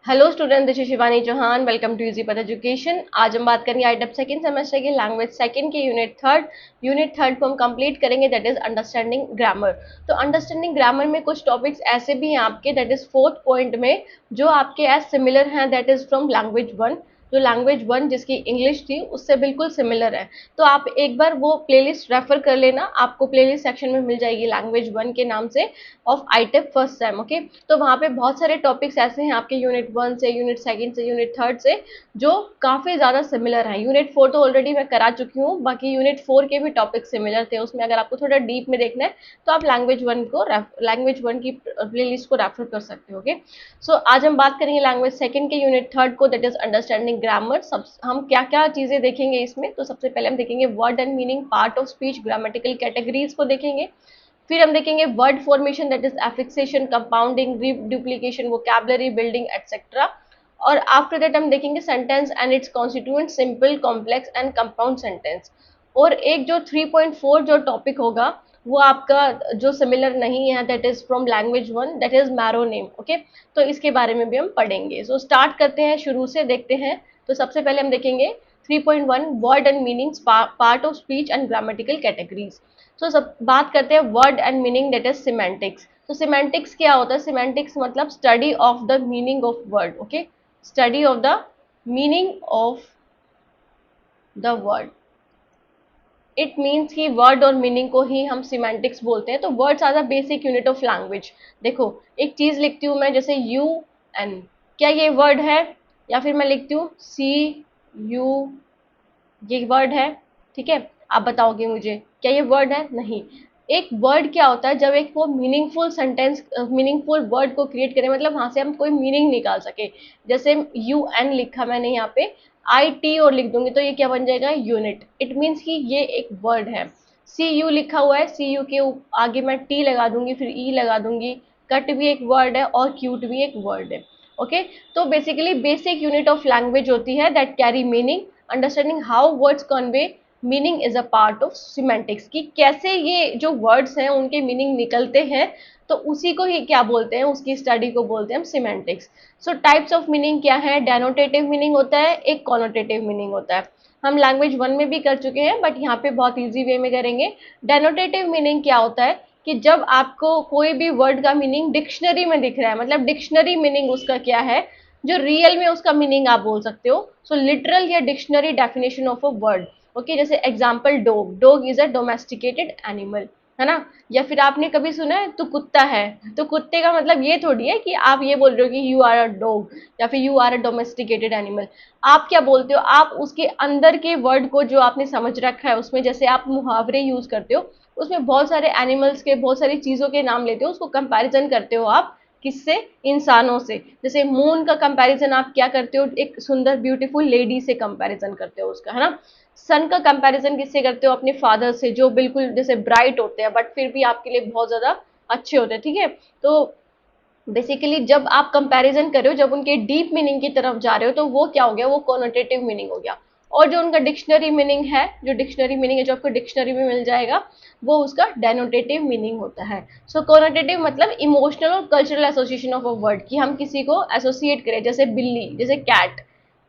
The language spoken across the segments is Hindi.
Hello student, this is Shivani Chauhan. Welcome to easy पथ एजुकेशन। आज हम बात करेंगे आईटेप सेकंड सेमेस्टर की लैंग्वेज सेकंड के यूनिट थर्ड को हम कंप्लीट करेंगे, दैट इज अंडरस्टैंडिंग ग्रामर। तो अंडरस्टैंडिंग ग्रामर में कुछ टॉपिक्स ऐसे भी हैं आपके, दैट इज फोर्थ पॉइंट में, जो आपके एज सिमिलर हैं, that is from language one. जो लैंग्वेज वन जिसकी इंग्लिश थी उससे बिल्कुल सिमिलर है। तो आप एक बार वो प्लेलिस्ट रेफर कर लेना, आपको प्लेलिस्ट सेक्शन में मिल जाएगी लैंग्वेज वन के नाम से, ऑफ आईटेप फर्स्ट सेम। ओके, तो वहाँ पे बहुत सारे टॉपिक्स ऐसे हैं आपके यूनिट वन से, यूनिट सेकंड से, यूनिट थर्ड से, जो काफ़ी ज़्यादा सिमिलर हैं। यूनिट फोर तो ऑलरेडी मैं करा चुकी हूँ, बाकी यूनिट फोर के भी टॉपिक सिमिलर थे उसमें। अगर आपको थोड़ा डीप में देखना है तो आप लैंग्वेज वन की प्लेलिस्ट को रेफर कर सकते हो। ओके, सो आज हम बात करेंगे लैंग्वेज सेकंड के यूनिट थर्ड को, दैट इज अंडरस्टैंडिंग ग्रामर। सब हम क्या क्या चीज़ें देखेंगे इसमें, तो सबसे पहले हम देखेंगे word and meaning, part of speech, grammatical categories को देखेंगे। फिर हम देखेंगे word formation, that is affixation, compounding, reduplication, vocabulary building etcetera. और आफ्टर दैट हम देखेंगे sentence and its constituent, simple, complex and compound sentence. और एक जो 3.4 जो टॉपिक होगा वो आपका जो सिमिलर नहीं है, that is from language one, that is meronym. Okay, तो इसके बारे में भी हम पढ़ेंगे। सो स्टार्ट करते हैं, शुरू से देखते हैं। तो सबसे पहले हम देखेंगे 3.1 word and meanings, part of speech and grammatical categories. तो सब बात करते हैं word and meaning, that is semantics. तो सिमेंटिक्स क्या होता है? सिमेंटिक्स मतलब study of the meaning of word. Okay, study of the meaning of the word. It means कि वर्ड और मीनिंग को ही हम सिमेंटिक्स बोलते हैं। तो words are the basic unit of language. देखो, एक चीज लिखती हूँ मैं, जैसे यू एन, क्या ये वर्ड है? या फिर मैं लिखती हूँ सी यू, ये वर्ड है? ठीक है, आप बताओगे मुझे क्या ये वर्ड है? नहीं। एक वर्ड क्या होता है? जब एक वो मीनिंगफुल सेंटेंस, मीनिंगफुल वर्ड को क्रिएट करें, मतलब वहां से हम कोई मीनिंग निकाल सके। जैसे यू एन लिखा मैंने यहाँ पे, आई टी और लिख दूंगी तो ये क्या बन जाएगा? यूनिट। इट मीन्स कि ये एक वर्ड है। सी यू लिखा हुआ है, सी यू के आगे मैं टी लगा दूंगी, फिर ई लगा दूंगी। कट भी एक वर्ड है और क्यूट भी एक वर्ड है। ओके, तो basically basic unit of language होती है that carry meaning. Understanding how words convey meaning is a part of semantics, कि कैसे ये जो वर्ड्स हैं उनके मीनिंग निकलते हैं, तो उसी को ही क्या बोलते हैं, उसकी स्टडी को बोलते हैं हम semantics. So types of meaning क्या है? डेनोटेटिव मीनिंग होता है, एक कॉनोटेटिव मीनिंग होता है। हम लैंग्वेज वन में भी कर चुके हैं, बट यहाँ पे बहुत ईजी वे में करेंगे। डेनोटेटिव मीनिंग क्या होता है? कि जब आपको कोई भी वर्ड का मीनिंग डिक्शनरी में दिख रहा है, मतलब डिक्शनरी मीनिंग उसका क्या है, जो रियल में उसका मीनिंग आप बोल सकते हो। सो लिटरल या dictionary definition of a word. Okay, जैसे example dog, dog is a domesticated animal, है ना? या फिर आपने कभी सुना है तो कुत्ता है, तो कुत्ते का मतलब ये थोड़ी है कि आप ये बोल रहे हो कि यू आर अ डॉग या फिर you are a domesticated animal. आप क्या बोलते हो? आप उसके अंदर के वर्ड को जो आपने समझ रखा है उसमें, जैसे आप मुहावरे यूज करते हो, उसमें बहुत सारे एनिमल्स के, बहुत सारी चीजों के नाम लेते हो, उसको कंपैरिजन करते हो आप किससे? इंसानों से। जैसे मून का कंपैरिजन आप क्या करते हो? एक सुंदर ब्यूटीफुल लेडी से कंपैरिजन करते हो उसका, है ना? सन का कंपैरिजन किससे करते हो? अपने फादर से, जो बिल्कुल जैसे ब्राइट होते हैं बट फिर भी आपके लिए बहुत ज्यादा अच्छे होते हैं। ठीक है, तो बेसिकली जब आप कंपैरिजन कर रहे हो, जब उनके डीप मीनिंग की तरफ जा रहे हो, तो वो क्या हो गया? वो कॉनोटेटिव मीनिंग हो गया। और जो उनका डिक्शनरी मीनिंग है, जो डिक्शनरी मीनिंग है जो आपको डिक्शनरी में मिल जाएगा, वो उसका डेनोटेटिव मीनिंग होता है। सो कॉनोटेटिव मतलब इमोशनल और cultural association of a word, कि हम किसी को एसोसिएट करें। जैसे बिल्ली, जैसे कैट,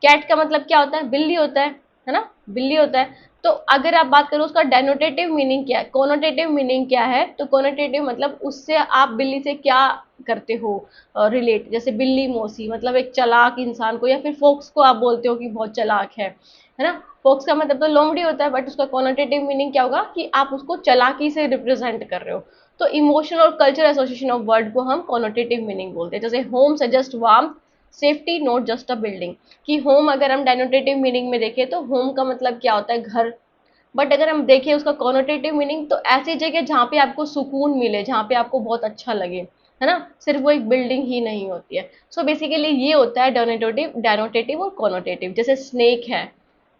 कैट का मतलब क्या होता है? बिल्ली होता है ना? बिल्ली होता है। तो अगर आप बात करो उसका डेनोटेटिव मीनिंग क्या है, कॉनोटेटिव मीनिंग क्या है, तो कॉनोटेटिव मतलब उससे आप बिल्ली से क्या करते हो रिलेट। जैसे बिल्ली मौसी मतलब एक चालाक इंसान को, या फिर फोक्स को आप बोलते हो कि बहुत चालाक है ना? फोक्स का मतलब तो लोमड़ी होता है, बट उसका कॉनोटेटिव मीनिंग क्या होगा? कि आप उसको चालाकी से रिप्रेजेंट कर रहे हो। तो इमोशनल और कल्चर एसोसिएशन ऑफ वर्ड को हम कॉनोटेटिव मीनिंग बोलते हैं। जैसे home suggest warm, safety, not just a building. कि होम अगर हम डेनोटेटिव मीनिंग में देखें तो होम का मतलब क्या होता है? घर। बट अगर हम देखें उसका कॉनोटेटिव मीनिंग, तो ऐसी जगह जहाँ पे आपको सुकून मिले, जहाँ पे आपको बहुत अच्छा लगे, है ना? सिर्फ वो एक बिल्डिंग ही नहीं होती है। सो बेसिकली ये होता है डेनोटेटिव और कॉनोटेटिव। जैसे स्नेक है,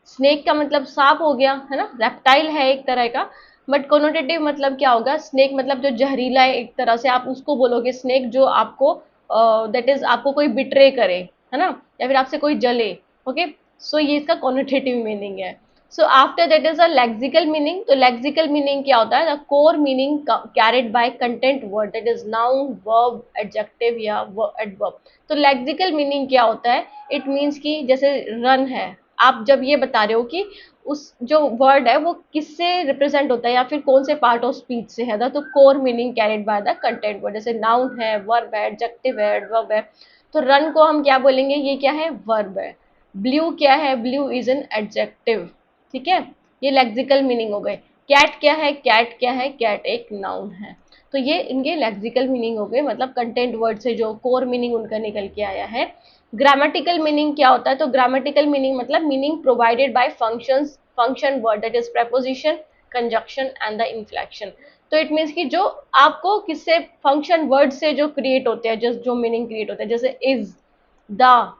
स्नेक का मतलब सांप हो गया, है ना? रेप्टाइल है एक तरह का। बट कॉनोटेटिव मतलब क्या होगा? स्नेक मतलब जो जहरीला है एक तरह से, आप उसको बोलोगे स्नेक जो आपको दैट इज आपको कोई बिट्रे करे, है ना? या फिर आपसे कोई जले। ओके, सो ये इसका कॉनोटेटिव मीनिंग है। सो after that is a lexical meaning. तो लेक्सिकल मीनिंग क्या होता है? The core meaning carried by content word, that is noun, verb, adjective या एडवर्ब. तो लेक्सिकल मीनिंग क्या होता है? इट मीन्स कि जैसे रन है, आप जब ये बता रहे हो कि उस जो वर्ड है वो किससे रिप्रेजेंट होता है या फिर कौन से पार्ट ऑफ स्पीच से है, तो core meaning carried by the content word. जैसे नाउन है, वर्ब है, एडजेक्टिव है, एडवर्ब है. तो रन को हम क्या बोलेंगे? ये क्या है? वर्ब है. ब्लू क्या है? Blue is an adjective. ठीक है, ये लेक्सिकल मीनिंग हो गए. कैट क्या है? कैट क्या है? कैट एक नाउन है. तो ये इनके लेक्सिकल मीनिंग हो गए, मतलब कंटेंट वर्ड से जो कोर मीनिंग उनका निकल के आया है. ग्रामेटिकल मीनिंग क्या होता है? तो ग्रामेटिकल मीनिंग मतलब meaning provided by function word, that is preposition, conjunction and the inflection. तो इट मीन्स कि जो आपको किससे, फंक्शन वर्ड से जो क्रिएट होते हैं, जो मीनिंग क्रिएट होता है, जैसे इज, द,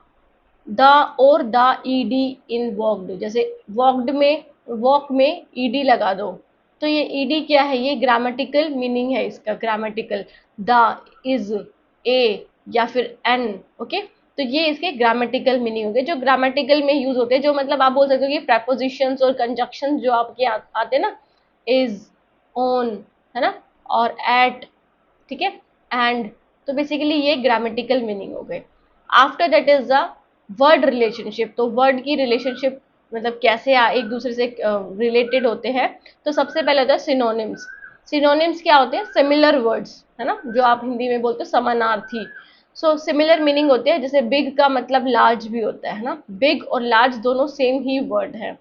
द और द ईडी इन वॉकड. जैसे वॉकड में, वॉक में ईडी लगा दो, तो ये ईडी क्या है? ये ग्रामेटिकल मीनिंग है इसका. ग्रामेटिकल, द, इज, ए या फिर एन. ओके, तो ये इसके ग्रामेटिकल मीनिंग हो गए, जो ग्रामेटिकल में यूज होते हैं, जो मतलब आप बोल सकते हो कि प्रेपोजिशंस और कंजक्शन जो आपके आते हैं ना, इज, ऑन, है ना, और एट, ठीक है, एंड. तो बेसिकली ये ग्रामेटिकल मीनिंग हो गए. After that is the word relationship. तो वर्ड की रिलेशनशिप मतलब कैसे एक दूसरे से रिलेटेड होते हैं. तो सबसे पहले होता है सिनोनिम्स. सिनोनिम्स क्या होते हैं? सिमिलर वर्ड्स, है ना, जो आप हिंदी में बोलते हो समानार्थी. सो सिमिलर मीनिंग होते हैं. जैसे बिग का मतलब लार्ज भी होता है ना, बिग और लार्ज दोनों सेम ही वर्ड है.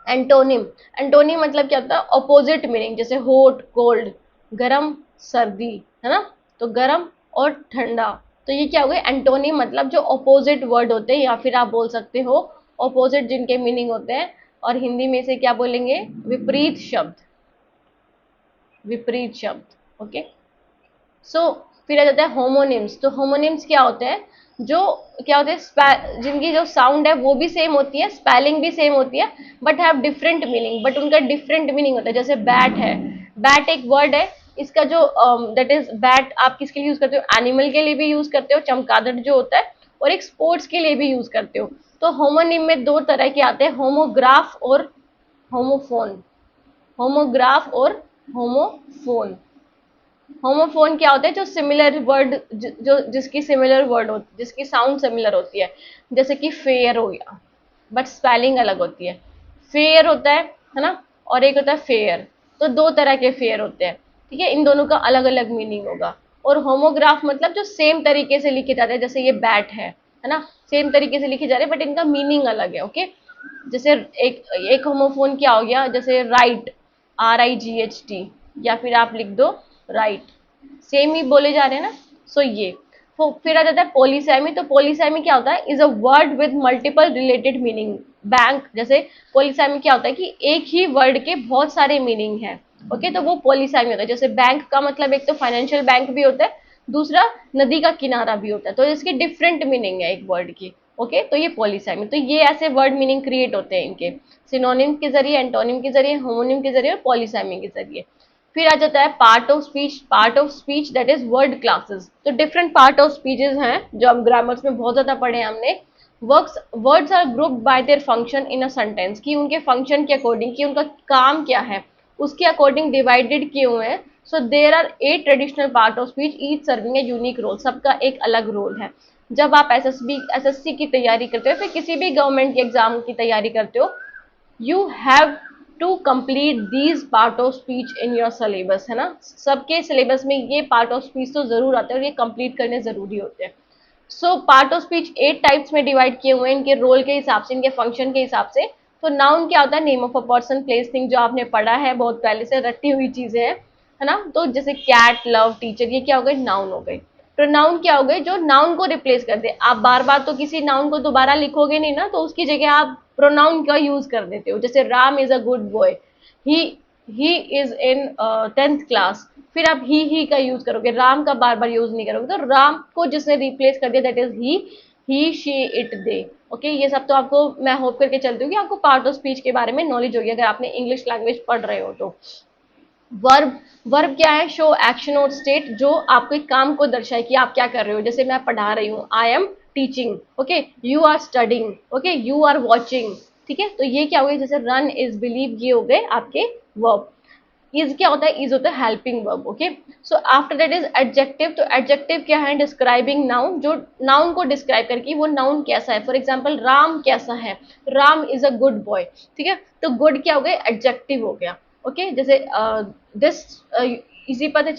एंटोनिम, एंटोनिम मतलब क्या होता है? Opposite meaning. जैसे हॉट, कोल्ड, गरम, सर्दी, है ना, तो गरम और ठंडा. तो ये क्या हो गए? एंटोनिम मतलब जो ऑपोजिट वर्ड होते हैं, या फिर आप बोल सकते हो ऑपोजिट जिनके मीनिंग होते हैं. और हिंदी में से क्या बोलेंगे? विपरीत शब्द, विपरीत शब्द. ओके, सो फिर आ जाता है होमोनिम्स. तो होमोनिम्स क्या होते हैं? जो क्या होते हैं? जिनकी जो साउंड है वो भी सेम होती है, स्पेलिंग भी सेम होती है, but have different meaning. But उनका डिफरेंट मीनिंग होता है. जैसे बैट है, बैट एक वर्ड है, इसका जो दैट इज बैट आप किसके लिए यूज करते हो? एनिमल के लिए भी यूज करते हो, चमगादड़ जो होता है, और एक स्पोर्ट्स के लिए भी यूज करते हो. तो होमोनिम में दो तरह के आते हैं, होमोग्राफ और होमोफोन. होमोग्राफ और होमोफोन. होमोफोन क्या होता है? जो सिमिलर वर्ड, जो जिसकी सिमिलर वर्ड होती, जिसकी साउंड सिमिलर होती है. जैसे कि फेयर हो गया, बट स्पेलिंग अलग होती है. फेयर होता है ना, और एक होता है फेयर. तो दो तरह के फेयर होते हैं, ठीक है, इन दोनों का अलग अलग मीनिंग होगा. और होमोग्राफ मतलब जो सेम तरीके से लिखे जाते हैं, जैसे ये बैट है ना, सेम तरीके से लिखे जा रहे हैं बट इनका मीनिंग अलग है. ओके, जैसे एक एक होमोफोन क्या हो गया? जैसे राइट, RIGHT, या फिर आप लिख दो राइट, सेम ही बोले जा रहे हैं ना. सो ये फिर आ जाता है पॉलीसेमी. तो पॉलीसेमी क्या होता है? Is a word with multiple related meaning. Bank, जैसे पॉलीसेमी क्या होता है कि एक ही वर्ड के बहुत सारे मीनिंग है. ओके, तो वो पॉलीसेमी होता है. जैसे बैंक का मतलब एक तो फाइनेंशियल बैंक भी होता है, दूसरा नदी का किनारा भी होता है. तो इसकी डिफरेंट मीनिंग है एक वर्ड की. ओके, तो ये पॉलीसेमी. तो ये ऐसे वर्ड मीनिंग क्रिएट होते हैं इनके, सिनोनिम के जरिए, एंटोनिम के जरिए, होमोनिम के जरिए और पॉलीसेमी के जरिए. फिर आ जाता है part of speech. Part of speech that is word classes. तो डिफरेंट पार्ट ऑफ स्पीचेस हैं जो हम ग्रामर्स में बहुत ज्यादा पढ़े हैं हमने. Words are grouped by their function in a sentence, कि उनके फंक्शन के अकॉर्डिंग, कि उनका काम क्या है उसके अकॉर्डिंग डिवाइडेड किए हुए हैं. So there are 8 traditional part of speech, each serving a unique role. सबका एक अलग रोल है. जब आप SSC की तैयारी करते हो, फिर किसी भी गवर्नमेंट के एग्जाम की तैयारी करते हो, you have to complete these part of speech in your syllabus, है ना. सबके सिलेबस में ये पार्ट ऑफ स्पीच तो जरूर आते हैं और ये कंप्लीट करने जरूरी होते हैं. So part of speech 8 types में डिवाइड किए हुए हैं, इनके रोल के हिसाब से, इनके फंक्शन के हिसाब से. तो नाउन क्या होता है? Name of a person, place, thing, जो आपने पढ़ा है बहुत पहले से, रटी हुई चीजें हैं, है ना. तो जैसे कैट, लव, टीचर, ये क्या हो गए? नाउन हो गए. प्रोनाउन क्या हो गए? जो नाउन को रिप्लेस कर दे. आप बार बार तो किसी नाउन को दोबारा लिखोगे नहीं ना, तो उसकी जगह आप प्रोनाउन का यूज कर देते हो. जैसे Ram is a good boy, he he is in 10th class. फिर आप ही का यूज करोगे, राम का बार बार यूज नहीं करोगे. तो राम को जिसने रिप्लेस कर दिया that is he, she, it, they. Okay, ये सब तो आपको मैं होप करके चलती हूँ कि आपको पार्ट ऑफ स्पीच के बारे में नॉलेज होगी अगर आपने इंग्लिश लैंग्वेज पढ़ रहे हो तो. वर्ब, वर्ब क्या है? शो एक्शन और स्टेट, जो आपको एक काम को दर्शाए कि आप क्या कर रहे हो. जैसे मैं पढ़ा रही हूँ, I am teaching. Okay, you are studying. Okay, you are watching. ठीक है, तो ये क्या हो गया, जैसे रन, इज, बिलीव, ये हो गए आपके वर्ब। इज क्या होता है, इज होता है helping verb. Okay, so after that is adjective. तो एडजेक्टिव क्या है, डिस्क्राइबिंग नाउन, जो नाउन को डिस्क्राइब करके वो नाउन कैसा है। फॉर एग्जांपल राम कैसा है, Ram is a good boy. ठीक है, तो गुड क्या हो गया, एडजेक्टिव हो गया। ओके, जैसे this Easy Path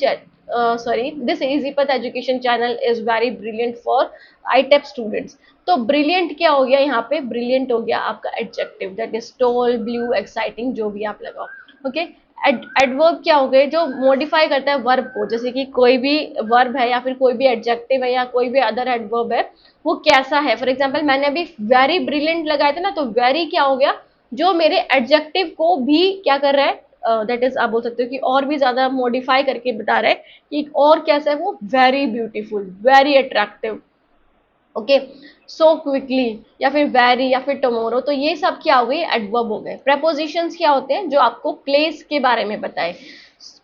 sorry, this Easy पथ education channel is very brilliant for ITEP students. तो ब्रिलियंट क्या हो गया, यहाँ पे ब्रिलियंट हो गया आपका adjective, that is tall, blue, exciting, जो भी आप लगाओ। ओके, एडवर्ब क्या हो गए, जो मॉडिफाई करता है वर्ब को, जैसे कि कोई भी वर्ब है या फिर कोई भी एडजेक्टिव है या कोई भी अदर एडवर्ब है, वो कैसा है। फॉर एग्जांपल मैंने अभी वेरी ब्रिलियंट लगाया था ना, तो वेरी क्या हो गया, जो मेरे एडजेक्टिव को भी क्या कर रहा है, दैट इज आप बोल सकते हो कि और भी ज्यादा मॉडिफाई करके बता रहा है कि और कैसा है वो, very beautiful, very attractive. Okay, so quickly, या फिर वेरी, या फिर टुमारो। तो ये सब क्या हो गई, एडवर्ब हो गए। प्रपोजिशंस क्या होते हैं, जो आपको प्लेस के बारे में बताए,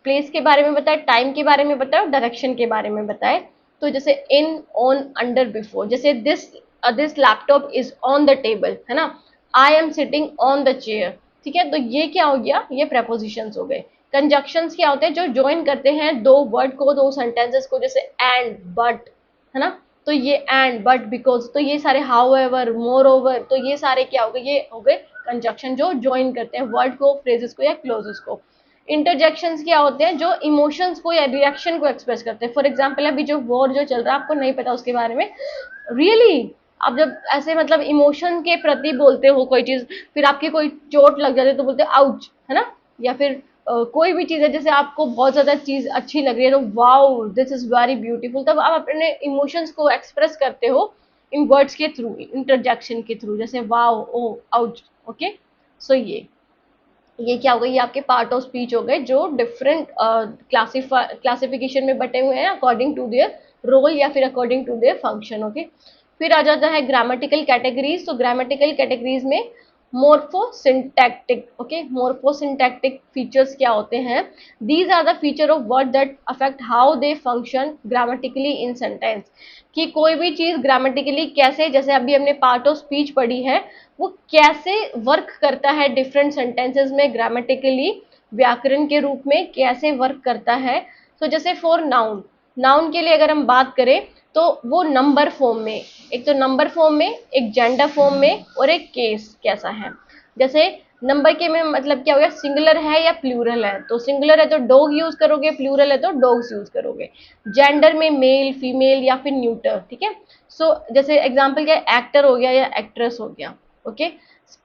प्लेस के बारे में बताए, टाइम के बारे में बताए और डायरेक्शन के बारे में बताए। तो जैसे इन, ऑन, अंडर, बिफोर। जैसे this laptop is on the table, है ना, I am sitting on the chair. ठीक है, तो ये क्या हो गया, ये प्रपोजिशंस हो गए। कंजक्शंस क्या होते हैं, जो ज्वाइन करते हैं दो वर्ड को, दो सेंटेंसेस को, जैसे एंड, बट, है ना, तो ये एंड, बट, बिकॉज, तो ये सारे हाउ एवर, मोर ओवर, तो ये सारे क्या हो गए, ये हो गए कंजक्शन जो ज्वाइन करते हैं वर्ड को, फ्रेजेस को या क्लोजेस को। इंटरजेक्शंस क्या होते हैं, जो इमोशंस को या रिएक्शन को एक्सप्रेस करते हैं। फॉर एग्जाम्पल अभी जो वॉर जो चल रहा है, आपको नहीं पता उसके बारे में, रियली आप जब ऐसे मतलब इमोशन के प्रति बोलते हो कोई चीज, फिर आपकी कोई चोट लग जाती है तो बोलते हो आउच, है ना, या फिर कोई भी चीज है, जैसे आपको बहुत ज्यादा चीज अच्छी लग रही है तो wow this is very beautiful, तब आप अपने इमोशंस को एक्सप्रेस करते हो इन वर्ड्स के थ्रू, इंटरजेक्शन के थ्रू, जैसे वाओ, ओ, आउच। ओके, सो ये क्या हो गई, ये आपके पार्ट ऑफ स्पीच हो गए, जो डिफरेंट क्लासिफिकेशन में बटे हुए हैं अकॉर्डिंग टू देयर रोल या फिर according to their function. Okay, फिर आ जाता है ग्रामेटिकल कैटेगरीज। तो ग्रामेटिकल कैटेगरीज में मोर्फोसिंटैक्टिक। ओके, मोर्फोसिंटैक्टिक फीचर्स क्या होते हैं, these are the feature of word that affect how they function grammatically in sentence. कि कोई भी चीज ग्रामेटिकली कैसे, जैसे अभी हमने पार्ट ऑफ स्पीच पढ़ी है, वो कैसे वर्क करता है डिफरेंट सेंटेंसेस में ग्रामेटिकली, व्याकरण के रूप में कैसे वर्क करता है। तो जैसे फॉर नाउन, नाउन के लिए अगर हम बात करें तो वो नंबर फॉर्म में, एक तो नंबर फॉर्म में, एक जेंडर फॉर्म में और एक केस कैसा है। जैसे नंबर के में मतलब क्या हो गया, सिंगुलर है या प्लूरल है, तो सिंगुलर है तो डॉग यूज करोगे, प्लूरल है तो डॉग्स यूज करोगे। जेंडर में मेल, फीमेल या फिर न्यूटर। ठीक है, सो जैसे एग्जांपल क्या, एक्टर हो गया या एक्ट्रेस हो गया। ओके,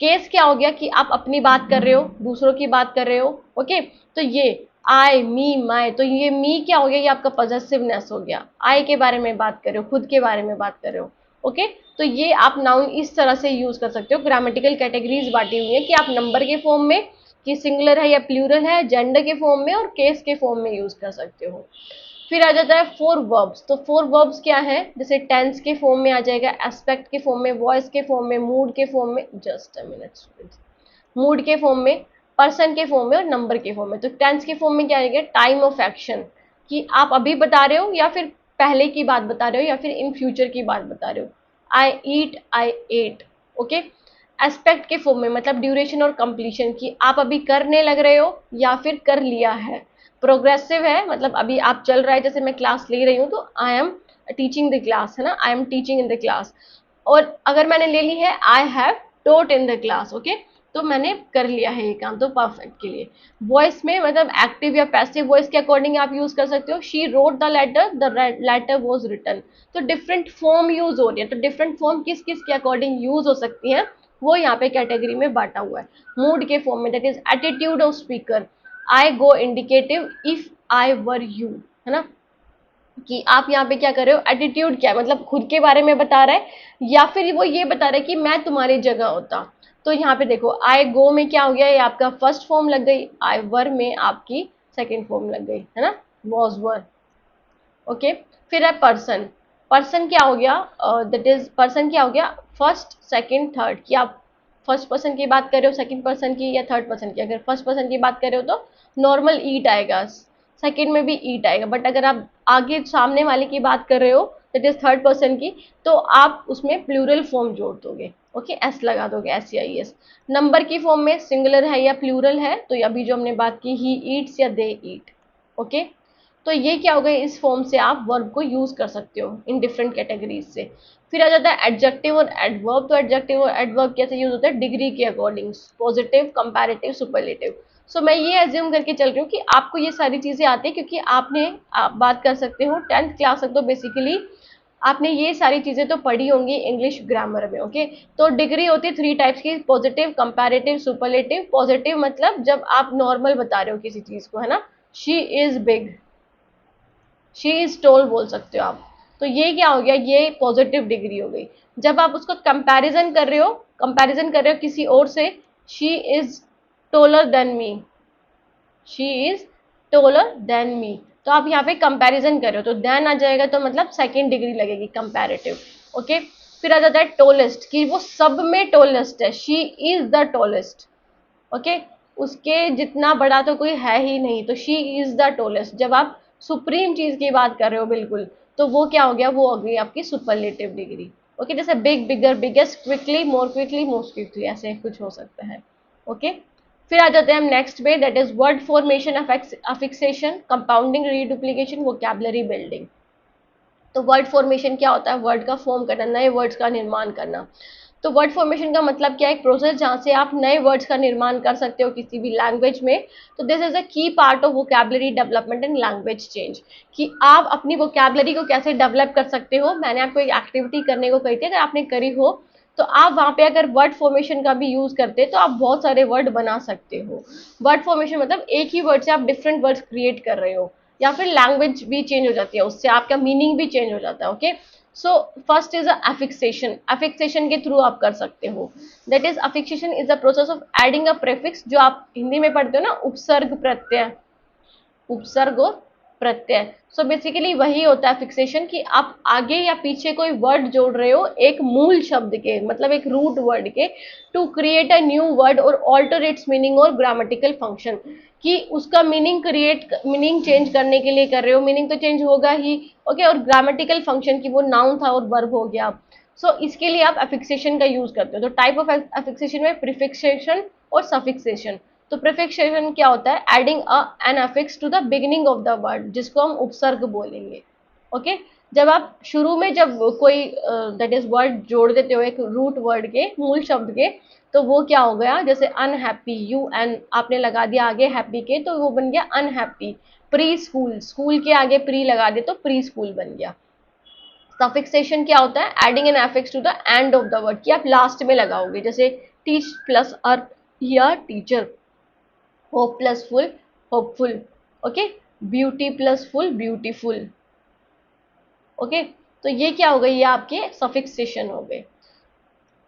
केस क्या हो गया कि आप अपनी बात कर रहे हो, दूसरों की बात कर रहे हो। ओके, तो ये आई, मी, माई, तो ये मी क्या हो गया, ये आपका पॉजेसिवनेस हो गया, आई के बारे में बात कर रहे हो, खुद के बारे में बात कर रहे हो। ओके, तो ये आप नाउन इस तरह से यूज कर सकते हो। ग्रामेटिकल कैटेगरीज बांटी हुई है कि आप नंबर के फॉर्म में, कि सिंगुलर है या प्लूरल है, जेंडर के फॉर्म में और केस के फॉर्म में यूज कर सकते हो। फिर आ जाता है फोर वर्ब्स। तो फोर वर्ब्स क्या है, जैसे टेंस के फॉर्म में आ जाएगा, एस्पेक्ट के फॉर्म में, वॉइस के फॉर्म में, मूड के फॉर्म में, just a minute students, mood के फॉर्म में, पर्सन के फॉर्म में और नंबर के फॉर्म में। तो टेंस के फॉर्म में क्या आएगा, टाइम ऑफ एक्शन, कि आप अभी बता रहे हो या फिर पहले की बात बता रहे हो या फिर इन फ्यूचर की बात बता रहे हो। आई ईट, आई एट। ओके, एस्पेक्ट के फॉर्म में मतलब ड्यूरेशन और कंप्लीशन, की आप अभी करने लग रहे हो या फिर कर लिया है। प्रोग्रेसिव है, मतलब अभी आप चल रहा है, जैसे मैं क्लास ले रही हूँ तो I am teaching the class, है ना, I am teaching in the class. और अगर मैंने ले ली है I have taught in the class, okay, तो मैंने कर लिया है ये काम, तो परफेक्ट के लिए। वॉइस में मतलब एक्टिव या पैसिव वॉइस के अकॉर्डिंग आप यूज कर सकते हो, she wrote the letter was written. तो डिफरेंट फॉर्म यूज हो रही है, तो डिफरेंट फॉर्म किस किस के अकॉर्डिंग यूज हो सकती है, वो यहाँ पे कैटेगरी में बांटा हुआ है। मूड के फॉर्म में, that is attitude of speaker, I go indicative if I were you, है ना, कि आप यहाँ पे क्या कर रहे हो, एटीट्यूड क्या है, मतलब खुद के बारे में बता रहा है या फिर वो ये बता रहा है कि मैं तुम्हारी जगह होता। तो यहाँ पे देखो आई गो में क्या हो गया, ये आपका फर्स्ट फॉर्म लग गई, आई वर में आपकी सेकेंड फॉर्म लग गई, है ना, वॉज वर। ओके, फिर है पर्सन। पर्सन क्या हो गया, दैट इज पर्सन क्या हो गया, फर्स्ट, सेकंड, थर्ड, कि आप फर्स्ट पर्सन की बात कर रहे हो, सेकंड पर्सन की या थर्ड पर्सन की। अगर फर्स्ट पर्सन की बात कर रहे हो तो नॉर्मल ईट आएगा, सेकंड में भी ईट आएगा, बट अगर आप आगे सामने वाले की बात कर रहे हो दैट इज थर्ड पर्सन की, तो आप उसमें प्लूरल फॉर्म जोड़ दोगे। ओके, एस लगा दोगे, SEIS। नंबर की फॉर्म में सिंगुलर है या प्लूरल है, तो अभी जो हमने बात की ही ईट्स या दे ईट। ओके, तो ये क्या हो गया, इस फॉर्म से आप वर्ब को यूज कर सकते हो इन डिफरेंट कैटेगरीज से। फिर आ जाता है एडजेक्टिव और एडवर्ब। तो एडजेक्टिव और एडवर्ब कैसे यूज होता है, डिग्री के अकॉर्डिंग, पॉजिटिव, कंपैरेटिव, सुपरलेटिव। सो मैं ये एज्यूम करके चल रही हूँ कि आपको ये सारी चीजें आती है, क्योंकि आप बात कर सकते हो 10th क्लास तक तो बेसिकली आपने ये सारी चीजें तो पढ़ी होंगी इंग्लिश ग्रामर में। ओके, तो डिग्री होती है 3 टाइप्स की, पॉजिटिव, कंपैरेटिव, सुपरलेटिव। पॉजिटिव मतलब जब आप नॉर्मल बता रहे हो किसी चीज को, है ना, she is big, she is tall बोल सकते हो आप। तो ये क्या हो गया, ये पॉजिटिव डिग्री हो गई। जब आप उसको कंपैरिजन कर रहे हो, कंपैरिजन कर रहे हो किसी और से, she is taller than me, she is taller than me, तो आप यहाँ पे कंपैरिजन कर रहे हो, तो देन आ जाएगा, तो मतलब सेकेंड डिग्री लगेगी, कंपैरेटिव। ओके, फिर आ जाता है टोलेस्ट, कि वो सब में टोलेस्ट है, she is the tallest. Okay, उसके जितना बड़ा तो कोई है ही नहीं, तो शी इज द टोलेस्ट। जब आप सुप्रीम चीज की बात कर रहे हो बिल्कुल, तो वो क्या हो गया, वो हो गई आपकी सुपरलेटिव डिग्री। ओके, जैसे बिग, बिगर, बिगेस्ट, क्विकली, मोस्ट क्विकली, ऐसे कुछ हो सकता है। ओके, फिर आ जाते हैं हम नेक्स्ट पे, that is word formation, affixation, compounding, reduplication, vocabulary building. तो वर्ड फॉर्मेशन क्या होता है, वर्ड का फॉर्म करना, नए वर्ड्स का निर्माण करना। तो वर्ड फॉर्मेशन का मतलब क्या है, एक प्रोसेस जहां से आप नए वर्ड्स का निर्माण कर सकते हो किसी भी लैंग्वेज में। तो दिस इज अ की part of vocabulary development and language change, कि आप अपनी वोकैबुलरी को कैसे डेवलप कर सकते हो। मैंने आपको एक एक्टिविटी करने को कही थी, अगर आपने करी हो तो आप वहां पे अगर वर्ड फॉर्मेशन का भी यूज करते तो आप बहुत सारे वर्ड बना सकते हो। वर्ड फॉर्मेशन मतलब एक ही वर्ड से आप डिफरेंट वर्ड्स क्रिएट कर रहे हो, या फिर लैंग्वेज भी चेंज हो जाती है, उससे आपका मीनिंग भी चेंज हो जाता है। Okay, so first is affixation, affixation के थ्रू आप कर सकते हो। That is affixation is the process of adding a prefix, जो आप हिंदी में पढ़ते हो ना, उपसर्ग प्रत्यय, उपसर्ग और प्रत्यय। सो बेसिकली वही होता है फिक्सेशन, कि आप आगे या पीछे कोई वर्ड जोड़ रहे हो एक मूल शब्द के, मतलब एक रूट वर्ड के, to create a new word और ऑल्टर इट्स मीनिंग और ग्रामेटिकल फंक्शन, कि उसका मीनिंग चेंज करने के लिए कर रहे हो, मीनिंग तो चेंज होगा ही। ओके, और ग्रामेटिकल फंक्शन की वो नाउन था और वर्ब हो गया। सो इसके लिए आप अफिक्सेशन का यूज करते हो। तो टाइप ऑफ अफिक्सेशन में प्रीफिक्सेशन और सफिक्सेशन। तो प्रीफिक्सेशन क्या होता है, adding an affix to the beginning of the word, जिसको हम उपसर्ग बोलेंगे। ओके, जब आप शुरू में जब कोई दैट इज वर्ड जोड़ देते हो एक रूट वर्ड के, मूल शब्द के, तो वो क्या हो गया, जैसे अनहैप्पी, यू एन आपने लगा दिया आगे हैप्पी के, तो वो बन गया अनहैप्पी। प्री स्कूल, स्कूल के आगे प्री लगा दे तो प्री स्कूल बन गया। सफिक्सेशन क्या होता है, adding an affix to the end of the word, कि आप लास्ट में लगाओगे, जैसे टीच प्लस अर्थ या teacher, hope plus full, hopeful. Okay, beauty plus full, beautiful. Okay, तो ये क्या हो गई, ये आपके सफिक्सेशन हो गए।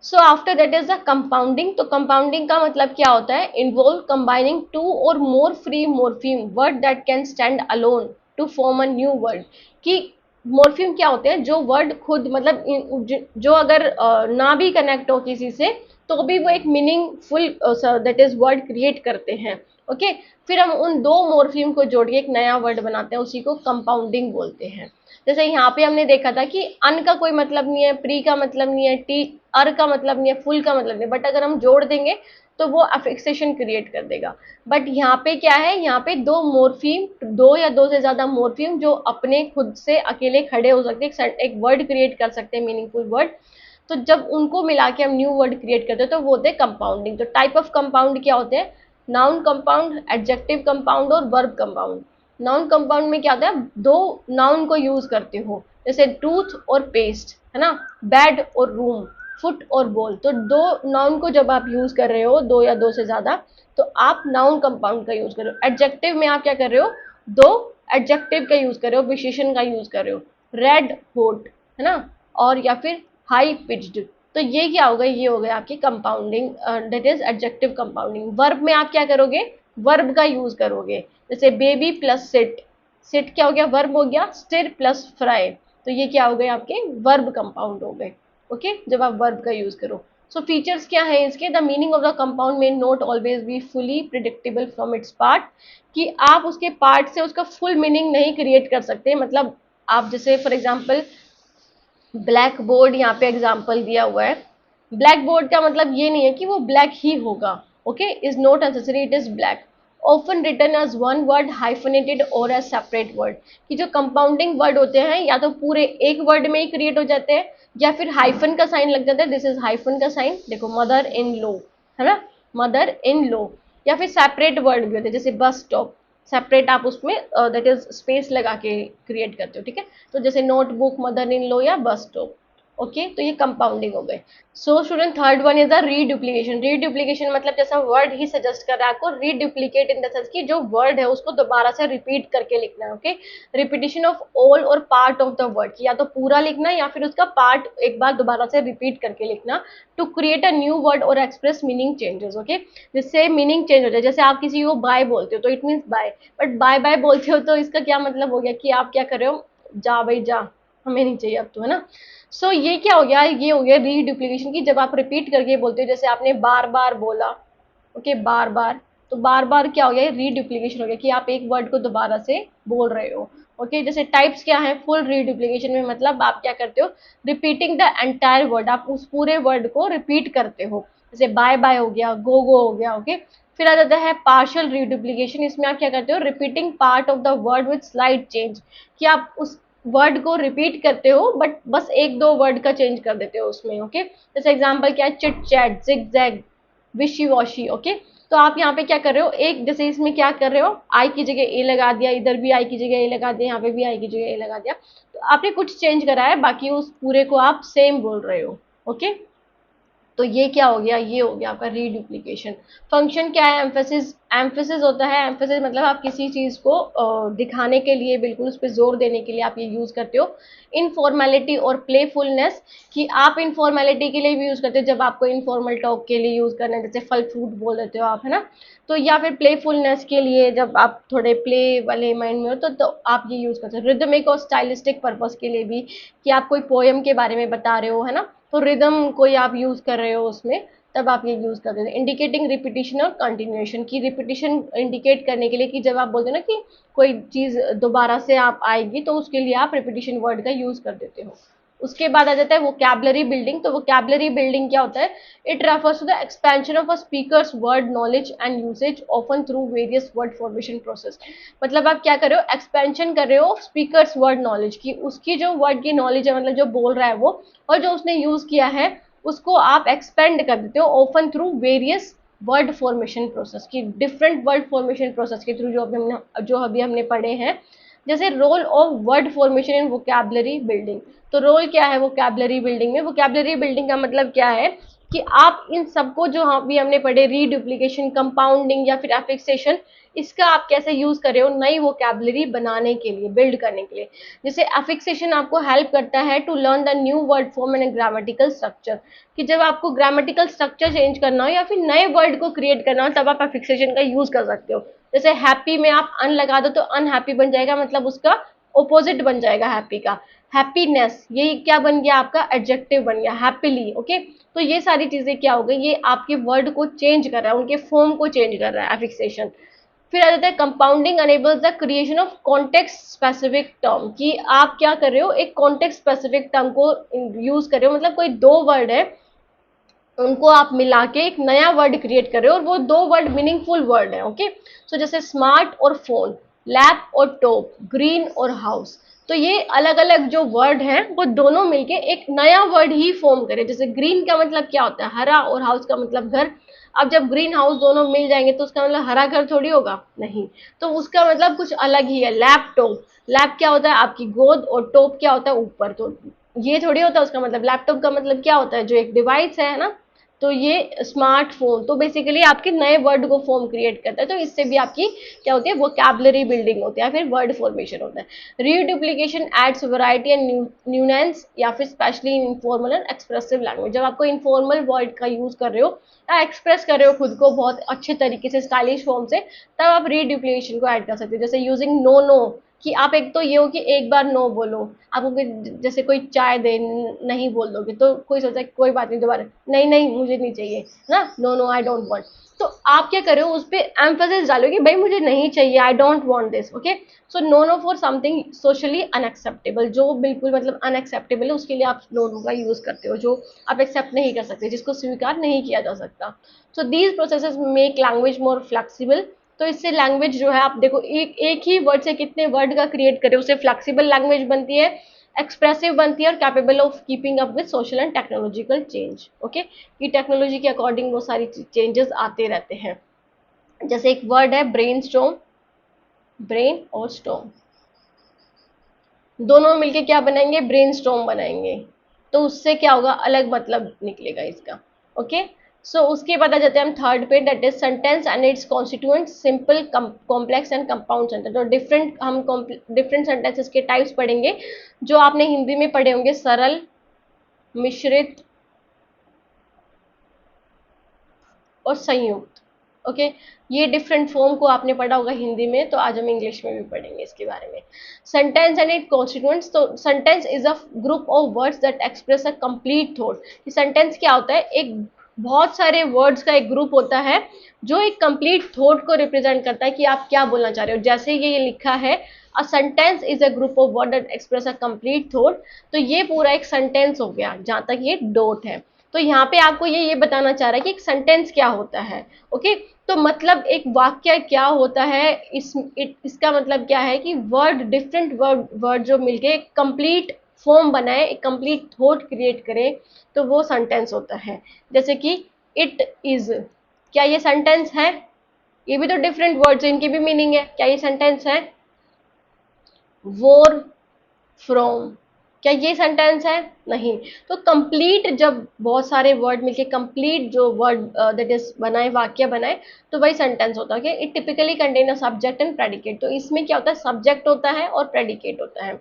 So after that is the compounding. तो कंपाउंडिंग का मतलब क्या होता है, इन्वॉल्व कंबाइनिंग टू और more free morpheme word that can stand alone to form a new word. कि मोर्फिम क्या होते हैं, जो वर्ड खुद मतलब जो अगर ना भी कनेक्ट हो किसी से, तो भी वो एक meaningful that is word create करते हैं। ओके, फिर हम उन दो मोर्फिम को जोड़ के एक नया वर्ड बनाते हैं, उसी को कंपाउंडिंग बोलते हैं। जैसे यहाँ पे हमने देखा था कि अन का कोई मतलब नहीं है, प्री का मतलब नहीं है, टी अर का मतलब नहीं है, फुल का मतलब नहीं, बट अगर हम जोड़ देंगे तो वो अफिक्सेशन क्रिएट कर देगा। बट यहाँ पे क्या है, यहाँ पे दो मोर्फीम, दो या दो से ज्यादा मोर्फीम जो अपने खुद से अकेले खड़े हो सकते हैं, एक वर्ड क्रिएट कर सकते हैं, मीनिंगफुल वर्ड। तो जब उनको मिला के हम न्यू वर्ड क्रिएट करते हैं तो वो होते हैं कंपाउंडिंग। तो टाइप ऑफ कंपाउंड क्या होते हैं, नाउन कंपाउंड, एडजेक्टिव कंपाउंड और वर्ब कंपाउंड। नाउन कंपाउंड में क्या होता है, दो नाउन को यूज करते हो, जैसे टूथ और पेस्ट, है ना, बेड और रूम, फुट और बॉल। तो दो नाउन को जब आप यूज कर रहे हो, दो या दो से ज्यादा, तो आप नाउन कंपाउंड का यूज कर रहे हो। एडजेक्टिव में आप क्या कर रहे हो, दो एडजेक्टिव का यूज कर रहे हो, विशेषण का यूज कर रहे हो, रेड हॉट, है ना, और या फिर हाई पिच्ड। तो ये क्या हो गया, ये हो गया आपकी compounding, that is adjective compounding. Verb में आप क्या करोगे, वर्ब का यूज करोगे, जैसे बेबी प्लस सिट, सिट क्या हो गया, वर्ब हो गया, स्टिर प्लस फ्राई, तो ये क्या हो गए आपके वर्ब कंपाउंड हो गए। ओके, जब आप वर्ब का यूज करो। सो फीचर्स क्या है इसके, the meaning of the compound may not always be fully predictable from its part, कि आप उसके पार्ट से उसका फुल मीनिंग नहीं क्रिएट कर सकते। मतलब आप जैसे फॉर एग्जाम्पल ब्लैक बोर्ड यहाँ पे एग्जाम्पल दिया हुआ है, ब्लैक बोर्ड का मतलब ये नहीं है कि वो ब्लैक ही होगा, okay, is not necessary, it is black. Often written as one word hyphenated or as separate word, कि जो कंपाउंडिंग वर्ड होते हैं या तो पूरे एक वर्ड में ही क्रिएट हो जाते हैं या फिर हाइफन का साइन लग जाता है, दिस इज हाइफन का साइन, देखो मदर इन लॉ, है ना, मदर इन लॉ। या फिर सेपरेट वर्ड भी होते हैं जैसे बस स्टॉप, सेपरेट आप उसमें दैट इज स्पेस लगा के क्रिएट करते हो, ठीक है। तो जैसे नोटबुक, मदर इन लॉ या बस स्टॉप, ओके, तो ये कंपाउंडिंग हो गए। So student third one is the reduplication. Reduplication मतलब जैसा वर्ड ही सजेस्ट कर रहा है आपको, रीडुप्लीकेट इन द सेंस कि जो वर्ड है उसको दोबारा से रिपीट करके लिखना है, ओके। रिपीटिशन ऑफ ऑल और पार्ट ऑफ द वर्ड, या तो पूरा लिखना या फिर उसका पार्ट एक बार दोबारा से रिपीट करके लिखना, to create a new word और एक्सप्रेस मीनिंग चेंजेस, ओके। जिससे मीनिंग चेंज हो जाए, जैसे आप किसी को बाय बोलते हो तो it means bye, but bye bye बोलते हो तो इसका क्या मतलब हो गया कि आप क्या कर रहे हो, जा भाई जा, हमें नहीं चाहिए अब तो, है ना। सो ये क्या हो गया, ये हो गया रीडुप्लीकेशन की, जब आप रिपीट करके बोलते हो, जैसे आपने बार बार बोला, ओके, बार बार, तो बार बार क्या हो गया, रीडुप्लीकेशन हो गया कि आप एक वर्ड को दोबारा से बोल रहे हो, ओके। जैसे टाइप्स क्या है, फुल रीडुप्लीकेशन में मतलब आप क्या करते हो, रिपीटिंग द एंटायर वर्ड, आप उस पूरे वर्ड को रिपीट करते हो, जैसे बाय बाय हो गया, गो हो गया, ओके। फिर आ जाता है पार्शियल रीडुप्लीकेशन, इसमें आप क्या करते हो, repeating part of the word with slight change, कि आप उस वर्ड को रिपीट करते हो बट बस एक दो वर्ड का चेंज कर देते हो उसमें, ओके। जैसे एग्जांपल क्या है, चिट चैट, जिग जैग, विशी वॉशी, ओके। तो आप यहाँ पे क्या कर रहे हो, एक जैसे इसमें क्या कर रहे हो, आई की जगह ए लगा दिया, इधर भी आई की जगह ए लगा दिया, यहाँ पे भी आई की जगह ए लगा दिया, तो आपने कुछ चेंज करा है, बाकी उस पूरे को आप सेम बोल रहे हो, ओके। तो ये क्या हो गया, ये हो गया आपका रीडुप्लीकेशन। फंक्शन क्या है, एम्फेसिस, एम्फेसिस होता है, एम्फेसिस मतलब आप किसी चीज को दिखाने के लिए, बिल्कुल उस पर जोर देने के लिए आप ये यूज करते हो। इनफॉर्मेलिटी और प्लेफुलनेस, कि आप इनफॉर्मेलिटी के लिए भी यूज करते हो, जब आपको इनफॉर्मल टॉक के लिए यूज करना है, जैसे फल फ्रूट बोल देते हो आप, है ना। तो या फिर प्लेफुलनेस के लिए, जब आप थोड़े प्ले वाले माइंड में हो तो आप ये यूज करते हो। रिदमिक और स्टाइलिस्टिक पर्पस के लिए भी, कि आप कोई पोएम के बारे में बता रहे हो, है ना, तो रिदम कोई आप यूज कर रहे हो उसमें, तब आप ये यूज करते हैं। इंडिकेटिंग रिपीटिशन और कंटिन्यूएशन, की रिपीटिशन इंडिकेट करने के लिए, कि जब आप बोलते हो ना कि कोई चीज दोबारा से आप आएगी, तो उसके लिए आप रिपीटिशन वर्ड का यूज कर देते हो। उसके बाद आ जाता है वोकैबुलरी बिल्डिंग। तो वोकैबुलरी बिल्डिंग क्या होता है, it refers to the expansion of a speaker's word knowledge and usage often through various word formation process. मतलब आप क्या कर रहे हो, एक्सपेंशन कर रहे हो स्पीकर्स वर्ड नॉलेज की, उसकी जो वर्ड की नॉलेज है, मतलब जो बोल रहा है वो, और जो उसने यूज किया है उसको आप एक्सपेंड कर देते हो, often through various word formation process, की डिफरेंट वर्ड फॉर्मेशन प्रोसेस के थ्रू, जो अभी हमने पढ़े हैं। जैसे role of word formation in vocabulary building. तो रोल क्या है वोकैबुलरी बिल्डिंग में, वोकैबुलरी बिल्डिंग का मतलब क्या है, कि आप इन सबको जो अभी हमने पढ़े, रीडुप्लीकेशन, कंपाउंडिंग या फिर एफिक्सेशन, इसका आप कैसे यूज कर रहे हो नई वोकैबुलरी बनाने के लिए, बिल्ड करने के लिए। जैसे एफिक्सेशन आपको हेल्प करता है to learn the new word form and grammatical structure, कि जब आपको ग्रामेटिकल स्ट्रक्चर चेंज करना हो या फिर नए वर्ड को क्रिएट करना हो, तब आप एफिक्सेशन का यूज कर सकते हो। जैसे हैप्पी में आप अन लगा दो तो अनहैप्पी बन जाएगा, मतलब उसका ऑपोजिट बन जाएगा हैप्पी का। हैप्पीनेस, ये क्या बन गया आपका, एडजेक्टिव बन गया, हैप्पीली, ओके। तो ये सारी चीजें क्या हो गई, ये आपके वर्ड को चेंज कर रहा है, उनके फॉर्म को चेंज कर रहा है एफिक्सेशन। फिर आ जाता है compounding enables the creation of context specific term, कि आप क्या कर रहे हो, एक कॉन्टेक्स्ट स्पेसिफिक टर्म को यूज कर रहे हो, मतलब कोई दो वर्ड है, उनको आप मिला के एक नया वर्ड क्रिएट कर रहे हो, और वो दो वर्ड मीनिंगफुल वर्ड है, ओके। सो जैसे स्मार्ट और फोन, लैप और टॉप, ग्रीन और हाउस। तो ये अलग अलग जो वर्ड हैं वो दोनों मिलके एक नया वर्ड ही फॉर्म करें। जैसे ग्रीन का मतलब क्या होता है, हरा, और हाउस का मतलब घर। अब जब ग्रीन हाउस दोनों मिल जाएंगे तो उसका मतलब हरा घर थोड़ी होगा, नहीं, तो उसका मतलब कुछ अलग ही है। लैपटॉप, लैप क्या होता है आपकी गोद, और टॉप क्या होता है ऊपर, तो ये थोड़ी होता है उसका मतलब। लैपटॉप का मतलब क्या होता है, जो एक डिवाइस है ना। तो ये स्मार्टफोन, तो बेसिकली आपके नए वर्ड को फॉर्म क्रिएट करता है, तो इससे भी आपकी क्या होती है, वोकैबुलरी बिल्डिंग होती है, फिर वर्ड फॉर्मेशन होता है। रीडुप्लीकेशन एड्स वैरायटी एंड न्यूनेंस, या फिर specially in informal and expressive language, जब आपको इनफॉर्मल वर्ड का यूज कर रहे हो या एक्सप्रेस कर रहे हो खुद को बहुत अच्छे तरीके से स्टाइलिश फॉर्म से, तब आप रीडुप्लीकेशन को ऐड कर सकते हो। जैसे यूजिंग नो नो, कि आप एक तो ये हो कि एक बार नो बोलो, आपको जैसे कोई चाय दे नहीं बोल दोगे तो कोई सोचता है कोई बात नहीं, दोबारा नहीं नहीं मुझे नहीं चाहिए ना, no no I don't want. तो आप क्या करो, उस पर एम्फोसिस डालो कि भाई मुझे नहीं चाहिए, I don't want this, okay. So no no for something socially unacceptable, जो बिल्कुल मतलब अनएक्सेप्टेबल है उसके लिए आप नो नो का यूज करते हो, जो आप एक्सेप्ट नहीं कर सकते, जिसको स्वीकार नहीं किया जा सकता। So these processes make language more flexible. तो इससे लैंग्वेज जो है, आप देखो एक ही वर्ड से कितने वर्ड का क्रिएट करे, उससे फ्लेक्सिबल लैंग्वेज बनती है, एक्सप्रेसिव बनती है और capable of keeping up with social and technological change, okay. कि टेक्नोलॉजी के अकॉर्डिंग वो सारी चेंजेस आते रहते हैं। जैसे एक वर्ड है ब्रेन स्टॉर्म, ब्रेन और स्टॉर्म दोनों मिलके क्या बनाएंगे, ब्रेन स्टॉर्म बनाएंगे। तो उससे क्या होगा, अलग मतलब निकलेगा इसका, ओके। सो उसके बाद आ जाते हैं हम थर्ड पे, that is sentence and its constituent, simple, complex and compound sentence. तो डिफरेंट हम डिफरेंट सेंटेंसेस के टाइप्स पढ़ेंगे, जो आपने हिंदी में पढ़े होंगे, सरल, मिश्रित और संयुक्त, ओके। ये डिफरेंट फॉर्म को आपने पढ़ा होगा हिंदी में, तो आज हम इंग्लिश में भी पढ़ेंगे इसके बारे में। सेंटेंस एंड इट कॉन्स्टिट्यूएंट्स, तो sentence is a group of words that express a complete thought. Sentence क्या होता है, एक बहुत सारे वर्ड्स का एक ग्रुप होता है जो एक कंप्लीट थॉट को रिप्रेजेंट करता है कि आप क्या बोलना चाह रहे हो। जैसे ये लिखा है, a sentence is a group of word that express a complete thought, तो ये पूरा एक सेंटेंस हो गया जहां तक ये डॉट है। तो यहाँ पे आपको ये बताना चाह रहा है कि एक सेंटेंस क्या होता है, ओके। तो मतलब एक वाक्य क्या होता है, इसका मतलब क्या है कि वर्ड, डिफरेंट वर्ड जो मिलके एक कंप्लीट फॉर्म बनाए, एक कंप्लीट थॉट क्रिएट करे, तो वो सेंटेंस होता है। जैसे कि इट इज, क्या ये सेंटेंस है? ये भी तो डिफरेंट वर्ड्स है, इनकी भी मीनिंग है, क्या ये सेंटेंस है? वोर, फ्रॉम, क्या ये सेंटेंस है? नहीं। तो कंप्लीट, जब बहुत सारे वर्ड मिलके कंप्लीट जो वर्ड दैट इज बनाए, वाक्य बनाए, तो वही सेंटेंस होता है। It typically contain a subject and predicate. तो इसमें क्या होता है, सब्जेक्ट होता है और प्रेडिकेट होता है।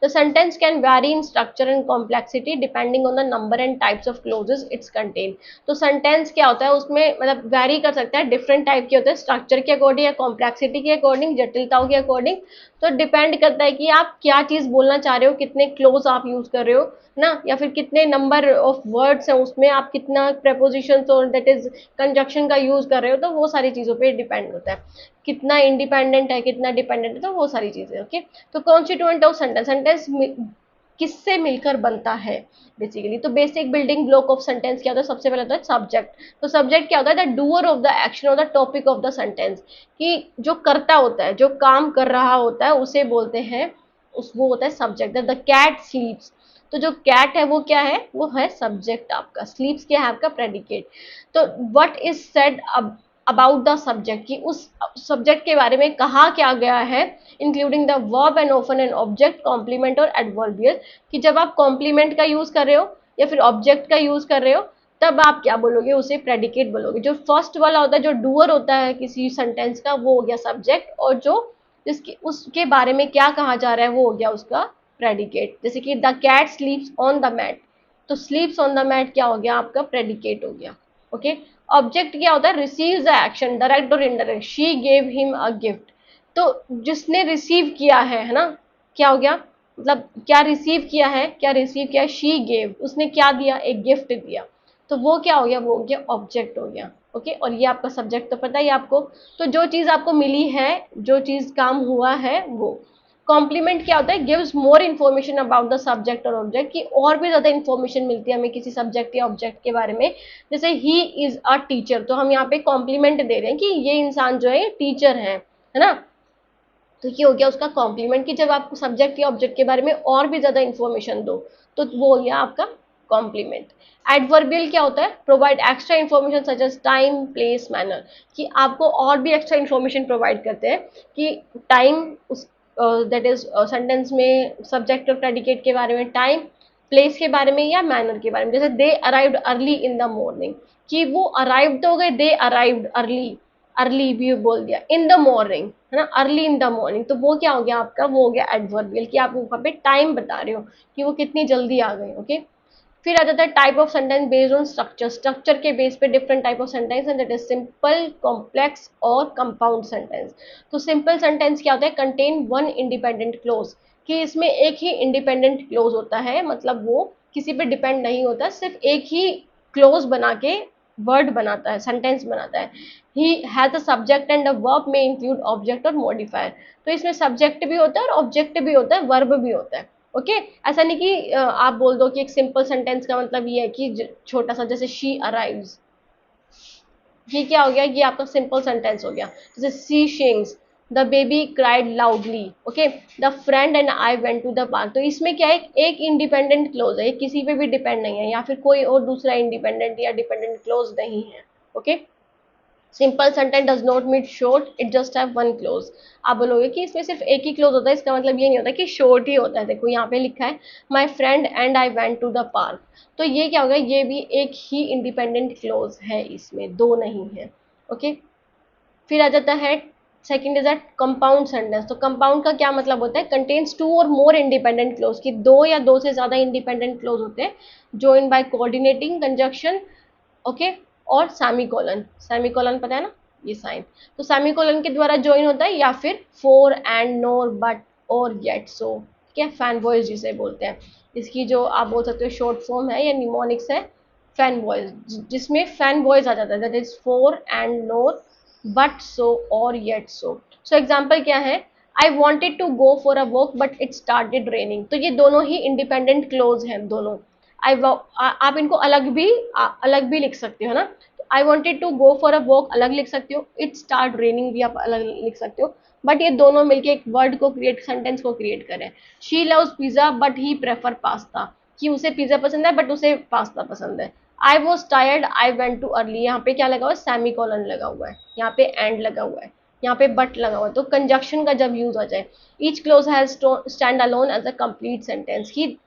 The sentence can vary in structure and complexity depending on the number and types of clauses its contain. तो सेंटेंस क्या होता है, उसमें मतलब वैरी कर सकता है, डिफरेंट टाइप के होते हैं, स्ट्रक्चर के अकॉर्डिंग या कॉम्प्लेक्सिटी के अकॉर्डिंग, जटिलताओं के अकॉर्डिंग। तो डिपेंड करता है कि आप क्या चीज बोलना चाह रहे हो, कितने क्लोज आप यूज कर रहे हो ना, या फिर कितने नंबर ऑफ वर्ड्स हैं उसमें, आप कितना प्रेपोजिशंस और दैट इज कंजक्शन का यूज कर रहे हो, तो वो सारी चीजों पे डिपेंड होता है। कितना इंडिपेंडेंट है, कितना डिपेंडेंट है, तो वो सारी चीजें, ओके। तो कॉन्स्टिट्यूएंट ऑफ सेंटेंस, सेंटेंस किससे मिलकर बनता है बेसिकली। तो basic building block of sentence क्या होता है, सबसे पहले होता है सब्जेक्ट। तो सब्जेक्ट क्या होता है, the doer of the action और the topic of the sentence, कि जो करता होता है, जो काम कर रहा होता है, उसे बोलते हैं, उस वो होता है सब्जेक्ट। द कैट स्लीप्स, तो जो कैट है वो क्या है, वो है सब्जेक्ट आपका। स्लीप्स क्या है आपका, प्रेडिकेट। तो what is said about the subject, कि उस सब्जेक्ट के बारे में कहा क्या गया है, including the verb and often and object, complement और एडवर्बियल। कि जब आप कॉम्प्लीमेंट का यूज कर रहे हो या फिर ऑब्जेक्ट का यूज कर रहे हो, तब आप क्या बोलोगे, उसे प्रेडिकेट बोलोगे। जो फर्स्ट वाला होता है, जो डूअर होता है किसी सेंटेंस का, वो हो गया सब्जेक्ट, और जो जिसके उसके बारे में क्या कहा जा रहा है, वो हो गया उसका प्रेडिकेट। जैसे कि the cat sleeps on the mat, तो स्लीप्स ऑन द मैट क्या हो गया आपका, प्रेडिकेट हो गया, ओके। ऑब्जेक्ट क्या होता है, रिसीव द एक्शन, डायरेक्ट और indirect. She gave him a gift, तो जिसने रिसीव किया है ना, क्या हो गया, मतलब क्या रिसीव किया है, क्या रिसीव किया, शी गेव, उसने क्या दिया, एक गिफ्ट दिया। तो वो क्या हो गया, वो हो गया ऑब्जेक्ट हो गया, ओके। और ये आपका सब्जेक्ट तो पता ही आपको। तो जो चीज आपको मिली है, जो चीज काम हुआ है, वो। कॉम्प्लीमेंट क्या होता है, gives more information about the subject और ऑब्जेक्ट, की और भी ज्यादा इन्फॉर्मेशन मिलती है हमें किसी सब्जेक्ट या ऑब्जेक्ट के बारे में। जैसे ही इज अ टीचर, तो हम यहाँ पे कॉम्प्लीमेंट दे रहे हैं कि ये इंसान जो है टीचर है ना। तो ये हो गया उसका कॉम्प्लीमेंट, कि जब आप सब्जेक्ट या ऑब्जेक्ट के बारे में और भी ज्यादा इन्फॉर्मेशन दो, तो वो हो गया आपका कॉम्प्लीमेंट। एडवर्बियल क्या होता है, provide extra information such as time, place, manner, कि आपको और भी एक्स्ट्रा इन्फॉर्मेशन प्रोवाइड करते हैं, कि टाइम, उस दैट इज सेंटेंस में सब्जेक्ट और प्रेडिकेट के बारे में, टाइम, प्लेस के बारे में, या मैनर के बारे में। जैसे they arrived early in the morning, कि वो अराइव्ड तो हो गए, दे अराइव्ड अर्ली, अर्ली भी बोल दिया, इन द मॉर्निंग, है ना, अर्ली इन द मॉर्निंग, तो वो क्या हो गया आपका, वो हो गया एडवर्बियल, कि आप वहां पे टाइम बता रहे हो कि वो कितनी जल्दी आ गए, ओके। फिर आ जाता है type of sentence based on structure, structure के बेस पे different type of sentence and that is simple, complex और कंपाउंड सेंटेंस। तो सिंपल सेंटेंस क्या होता है, कंटेन वन इंडिपेंडेंट क्लोज, कि इसमें एक ही इंडिपेंडेंट क्लोज होता है, मतलब वो किसी पे डिपेंड नहीं होता, सिर्फ एक ही क्लोज बना के वर्ड बनाता है, सेंटेंस बनाता है। He has a subject and a verb में इंक्लूड ऑब्जेक्ट और मॉडिफायर। तो इसमें सब्जेक्ट भी होता है और ऑब्जेक्ट भी होता है, वर्ब भी होता है। ओके ऐसा नहीं कि आप बोल दो कि एक सिंपल सेंटेंस का मतलब ये है कि छोटा सा, जैसे शी अराइव्स, ये क्या हो गया, ये आपका सिंपल सेंटेंस हो गया। जैसे she sings, the baby cried loudly, okay, the friend and I went to the park. तो इसमें क्या है, एक इंडिपेंडेंट क्लोज है, किसी पे भी डिपेंड नहीं है, या फिर कोई और दूसरा इंडिपेंडेंट या डिपेंडेंट क्लोज नहीं है। Okay, simple sentence does not mean short, it just have one clause. आप बोलोगे कि इसमें सिर्फ एक ही क्लोज होता है, इसका मतलब ये नहीं होता कि शॉर्ट ही होता है। देखो यहाँ पे लिखा है my friend and I went to the park, तो ये क्या होगा, ये भी एक ही इंडिपेंडेंट क्लोज है, इसमें दो नहीं है। ओके, फिर आ जाता है second is that compound sentence. तो कंपाउंड का क्या मतलब होता है, कंटेन्स टू और मोर इंडिपेंडेंट क्लोज, कि दो या दो से ज्यादा इंडिपेंडेंट क्लोज होते हैं, joined by coordinating conjunction, okay, और सेमीकोलन, सेमीकोलन पता है ना, ये साइन। तो सेमीकोलन के द्वारा ज्वाइन होता है, या फिर फोर एंड नोर बट और येट सो, ठीक है, फैन वॉइस जिसे बोलते हैं। इसकी जो आप बोल सकते हो शॉर्ट फॉर्म है या निमोनिक्स है फैन वॉइस, जिसमें फैन वॉइस आ जाता है, that is for and nor but so और येट सो। सो एग्जाम्पल क्या है, I wanted to go for a walk but it started raining. तो ये दोनों ही इंडिपेंडेंट क्लोज हैं दोनों। आप इनको अलग भी लिख सकते हो ना, I wanted to go for a walk अलग लिख सकते हो, इट स्टार्ट रेनिंग भी आप अलग लिख सकते हो, बट ये दोनों मिलके एक वर्ड को क्रिएट, सेंटेंस को क्रिएट करें। She loves pizza but he prefer pasta, कि उसे पिज्जा पसंद है बट उसे पास्ता पसंद है। I was tired I went too early, यहाँ पे क्या लगा हुआ है, सेमी कॉलन लगा हुआ है, यहाँ पे एंड लगा हुआ है, यहाँ पे बट लगा हुआ है। तो कंजक्शन का जब यूज आ जाए, each clause has stand alone as a complete sentence, की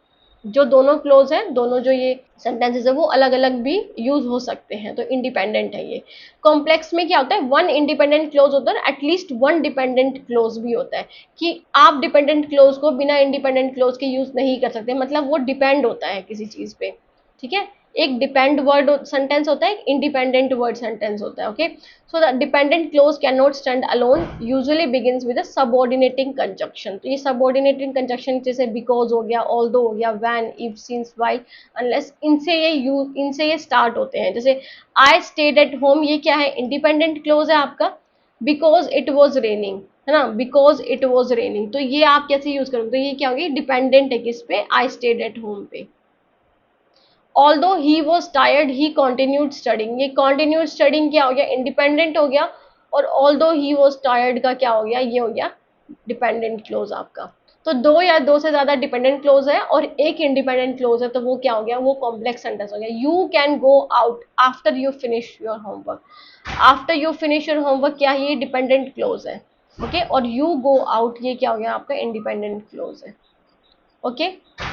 जो दोनों क्लोज हैं, दोनों जो ये सेंटेंसेस है वो अलग अलग भी यूज हो सकते हैं, तो इंडिपेंडेंट है ये। कॉम्प्लेक्स में क्या होता है, वन इंडिपेंडेंट क्लोज होता है, एटलीस्ट वन डिपेंडेंट क्लोज भी होता है, कि आप डिपेंडेंट क्लोज को बिना इंडिपेंडेंट क्लोज के यूज नहीं कर सकते, मतलब वो डिपेंड होता है किसी चीज पे, ठीक है। एक डिपेंड वर्ड सेंटेंस होता है, एक इंडिपेंडेंट वर्ड सेंटेंस होता है। Okay, so the dependent clause can not stand alone, usually begins with a subordinating conjunction. तो ये सबऑर्डिनेटिंग कंजक्शन जैसे बिकॉज हो गया, ऑल्दो हो गया, when, if, since, while, unless, इनसे ये स्टार्ट होते हैं। जैसे आई स्टेड एट होम, ये क्या है, इंडिपेंडेंट क्लोज है आपका, बिकॉज इट वॉज रेनिंग, है ना, बिकॉज इट वॉज रेनिंग। तो ये आप कैसे यूज करोगे, तो ये क्या होगी, डिपेंडेंट है किस पे, आई स्टेड एट होम पे। Although he was tired he continued studying, ये कॉन्टिन्यूड स्टडिंग क्या हो गया, इंडिपेंडेंट हो गया, और ऑल्दो ही वॉज टायर्ड का क्या हो गया, ये हो गया डिपेंडेंट क्लोज आपका। तो दो या दो से ज्यादा डिपेंडेंट क्लोज है और एक इंडिपेंडेंट क्लोज है, तो वो क्या हो गया, वो कॉम्प्लेक्स सेंटेंस हो गया। You can go out after you finish your homework, after you finish your homework क्या है, ये डिपेंडेंट क्लोज है। ओके, और यू गो आउट ये क्या हो गया आपका, इंडिपेंडेंट क्लोज है। ओके,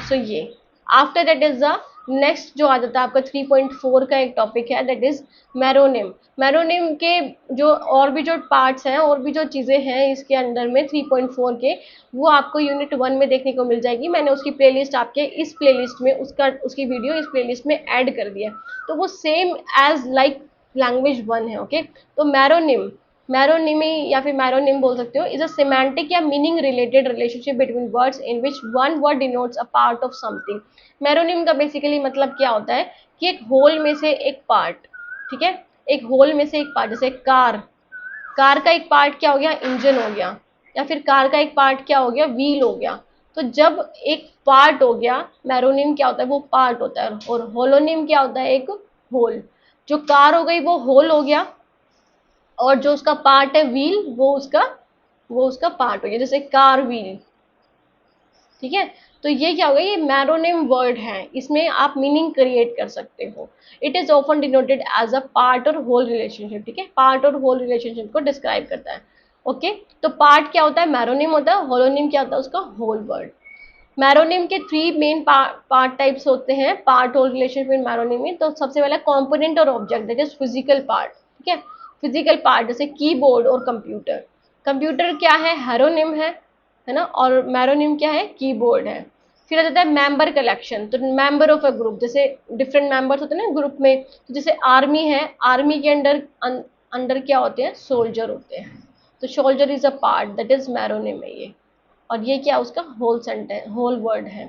सो ये after that is the next जो आ जाता है आपका 3.4 का एक टॉपिक है, दैट इज मेरोनिम। मेरोनिम के जो और भी जो पार्ट्स हैं और भी जो चीज़ें हैं इसके अंदर में 3.4 के, वो आपको यूनिट 1 में देखने को मिल जाएगी। मैंने उसकी प्लेलिस्ट आपके इस प्लेलिस्ट में उसकी वीडियो इस प्लेलिस्ट में ऐड कर दिया, तो वो सेम एज लाइक लैंग्वेज 1 है। ओके, तो मेरोनिम, मैरोनिमी या फिर मैरोनिम बोल सकते हो, इज अ सिमेंटिक या meaning related relationship between words in which one word denotes a part of something. Meronym का बेसिकली मतलब क्या होता है कि एक होल में से एक पार्ट, ठीक है, एक होल में से एक पार्ट, जैसे कार, कार का एक पार्ट क्या हो गया, इंजन हो गया, या फिर कार का एक पार्ट क्या हो गया, व्हील हो गया। तो जब एक पार्ट हो गया, मैरोनिम क्या होता है, वो पार्ट होता है, और होलोनिम क्या होता है, एक होल। जो कार हो गई वो होल हो गया, और जो उसका पार्ट है व्हील, वो उसका पार्ट हो गया, जैसे कार व्हील, ठीक है। तो ये क्या होगा, ये मैरोनिम वर्ड है, इसमें आप मीनिंग क्रिएट कर सकते हो। It is often denoted as a part और होल रिलेशनशिप, ठीक है, पार्ट और होल रिलेशनशिप को डिस्क्राइब करता है। ओके, तो पार्ट क्या होता है, मैरोनिम होता है, होलोनिम क्या होता है, उसका होल वर्ड। मैरोनिम के थ्री मेन पार्ट टाइप्स होते हैं, पार्ट होल रिलेशनशिप इन मैरोनिम में। तो सबसे पहला कंपोनेंट और object, that is physical part, ठीक है, फिजिकल पार्ट जैसे कीबोर्ड और कंप्यूटर। कंप्यूटर क्या है, हेरोनिम है ना, और मैरोनिम क्या है, कीबोर्ड है। फिर आ जाता है मेंबर कलेक्शन, तो मेंबर ऑफ अ ग्रुप, जैसे डिफरेंट मेंबर्स होते हैं ना ग्रुप में, तो जैसे आर्मी है, आर्मी के अंडर अंडर क्या होते हैं, सोल्जर होते हैं, तो soldier is a part, that is meronym है ये। और ये क्या उसका होल सेंटेंस, होल वर्ड है।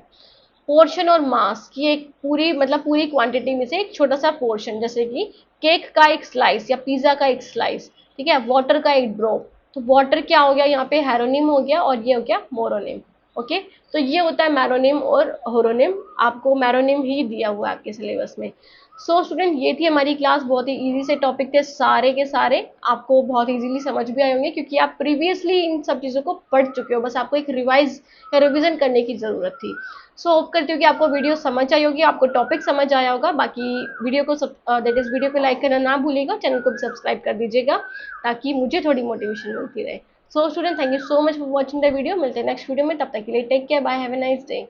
पोर्शन और मास की एक पूरी मतलब पूरी क्वांटिटी में से एक छोटा सा पोर्शन, जैसे कि केक का एक स्लाइस या पिज्जा का एक स्लाइस, ठीक है, वाटर का एक ड्रॉप, तो वाटर क्या हो गया यहाँ पे, हेरोनिम हो गया, और ये हो गया मोरोनिम। ओके, तो ये होता है मैरोनिम और होरोनिम, आपको मैरोनिम ही दिया हुआ है आपके सिलेबस में। सो स्टूडेंट, ये थी हमारी क्लास, बहुत ही इजी से टॉपिक थे सारे के सारे, आपको बहुत इजीली समझ भी आए होंगे क्योंकि आप प्रीवियसली इन सब चीज़ों को पढ़ चुके हो, बस आपको एक रिवाइज या रिविजन करने की ज़रूरत थी। सो होप करती हूँ कि आपको वीडियो समझ आई होगी, आपको टॉपिक समझ आया होगा। बाकी वीडियो को दैट इज वीडियो को लाइक करना ना भूलिएगा, चैनल को भी सब्सक्राइब कर दीजिएगा ताकि मुझे थोड़ी मोटिवेशन मिलती रहे। So student, thank you so much for watching the video, मिलते हैं नेक्स्ट वीडियो में, तब तक के लिए take care, bye, have a nice day.